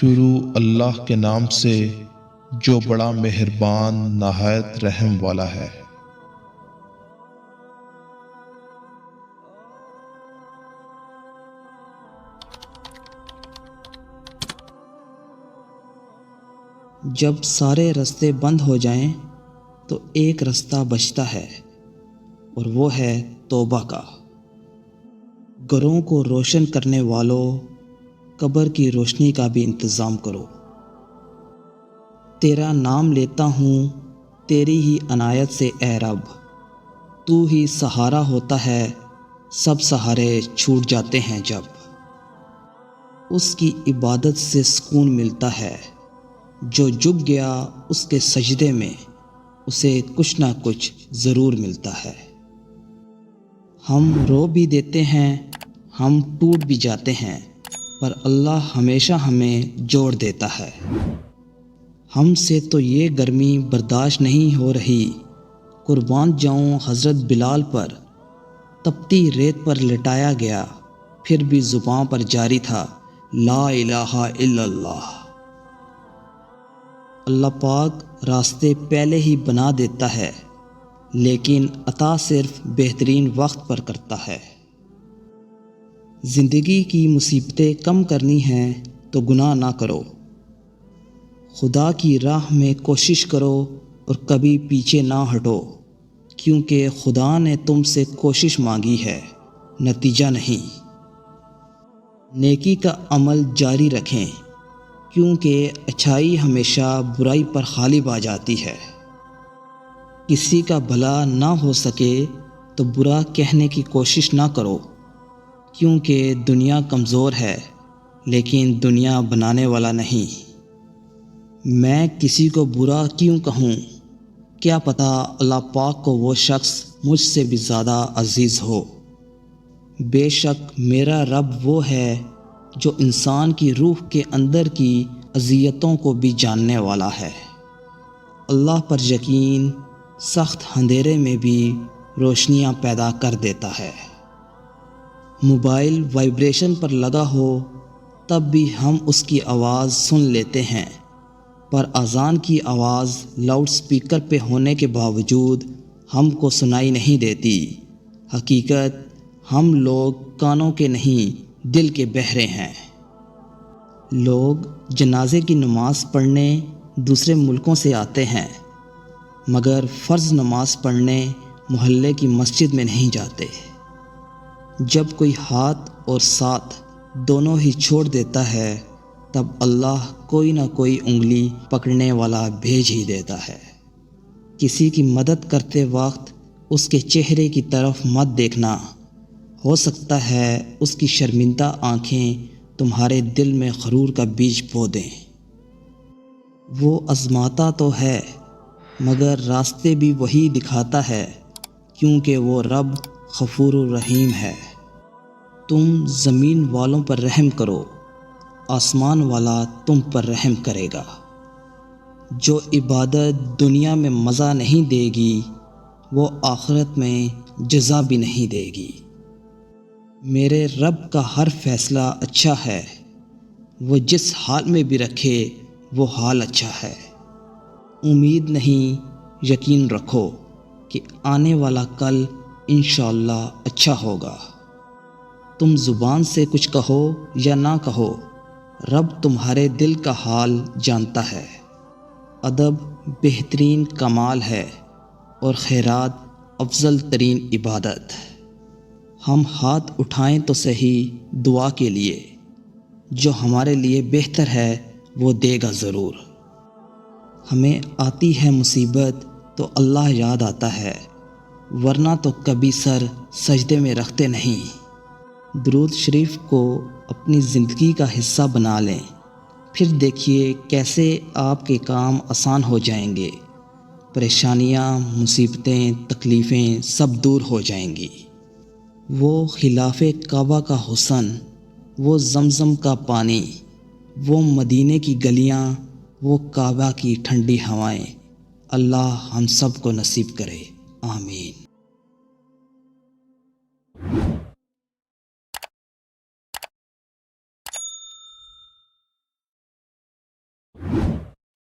شروع اللہ کے نام سے جو بڑا مہربان نہایت رحم والا ہے۔ جب سارے راستے بند ہو جائیں تو ایک راستہ بچتا ہے اور وہ ہے توبہ کا۔ گھروں کو روشن کرنے والوں، قبر کی روشنی کا بھی انتظام کرو۔ تیرا نام لیتا ہوں تیری ہی عنایت سے اے رب، تو ہی سہارا ہوتا ہے، سب سہارے چھوٹ جاتے ہیں جب۔ اس کی عبادت سے سکون ملتا ہے، جو جھک گیا اس کے سجدے میں اسے کچھ نہ کچھ ضرور ملتا ہے۔ ہم رو بھی دیتے ہیں، ہم ٹوٹ بھی جاتے ہیں، پر اللہ ہمیشہ ہمیں جوڑ دیتا ہے۔ ہم سے تو یہ گرمی برداشت نہیں ہو رہی، قربان جاؤں حضرت بلال پر، تپتی ریت پر لٹایا گیا، پھر بھی زباں پر جاری تھا لا الہ الا اللہ۔ اللہ پاک راستے پہلے ہی بنا دیتا ہے، لیکن عطا صرف بہترین وقت پر کرتا ہے۔ زندگی کی مصیبتیں کم کرنی ہیں تو گناہ نہ کرو، خدا کی راہ میں کوشش کرو اور کبھی پیچھے نہ ہٹو، کیونکہ خدا نے تم سے کوشش مانگی ہے، نتیجہ نہیں۔ نیکی کا عمل جاری رکھیں، کیونکہ اچھائی ہمیشہ برائی پر غالب آ جاتی ہے۔ کسی کا بھلا نہ ہو سکے تو برا کہنے کی کوشش نہ کرو، کیونکہ دنیا کمزور ہے لیکن دنیا بنانے والا نہیں۔ میں کسی کو برا کیوں کہوں، کیا پتہ اللہ پاک کو وہ شخص مجھ سے بھی زیادہ عزیز ہو۔ بے شک میرا رب وہ ہے جو انسان کی روح کے اندر کی اذیتوں کو بھی جاننے والا ہے۔ اللہ پر یقین سخت اندھیرے میں بھی روشنیاں پیدا کر دیتا ہے۔ موبائل وائبریشن پر لگا ہو تب بھی ہم اس کی آواز سن لیتے ہیں، پر اذان کی آواز لاؤڈ سپیکر پہ ہونے کے باوجود ہم کو سنائی نہیں دیتی۔ حقیقت ہم لوگ کانوں کے نہیں دل کے بہرے ہیں۔ لوگ جنازے کی نماز پڑھنے دوسرے ملکوں سے آتے ہیں، مگر فرض نماز پڑھنے محلے کی مسجد میں نہیں جاتے۔ جب کوئی ہاتھ اور ساتھ دونوں ہی چھوڑ دیتا ہے تب اللہ کوئی نہ کوئی انگلی پکڑنے والا بھیج ہی دیتا ہے۔ کسی کی مدد کرتے وقت اس کے چہرے کی طرف مت دیکھنا، ہو سکتا ہے اس کی شرمندہ آنکھیں تمہارے دل میں غرور کا بیج بو دیں۔ وہ آزماتا تو ہے مگر راستے بھی وہی دکھاتا ہے، کیونکہ وہ رب غفور الرحیم ہے۔ تم زمین والوں پر رحم کرو، آسمان والا تم پر رحم کرے گا۔ جو عبادت دنیا میں مزہ نہیں دے گی وہ آخرت میں جزا بھی نہیں دے گی۔ میرے رب کا ہر فیصلہ اچھا ہے، وہ جس حال میں بھی رکھے وہ حال اچھا ہے۔ امید نہیں یقین رکھو کہ آنے والا کل انشاءاللہ اچھا ہوگا۔ تم زبان سے کچھ کہو یا نہ کہو، رب تمہارے دل کا حال جانتا ہے۔ ادب بہترین کمال ہے اور خیرات افضل ترین عبادت۔ ہم ہاتھ اٹھائیں تو صحیح دعا کے لیے، جو ہمارے لیے بہتر ہے وہ دے گا ضرور۔ ہمیں آتی ہے مصیبت تو اللہ یاد آتا ہے، ورنہ تو کبھی سر سجدے میں رکھتے نہیں۔ درود شریف کو اپنی زندگی کا حصہ بنا لیں، پھر دیکھیے کیسے آپ کے کام آسان ہو جائیں گے، پریشانیاں، مصیبتیں، تکلیفیں سب دور ہو جائیں گی۔ وہ خلاف کعبہ کا حسن، وہ زمزم کا پانی، وہ مدینے کی گلیاں، وہ کعبہ کی ٹھنڈی ہوائیں، اللہ ہم سب کو نصیب کرے، آمین۔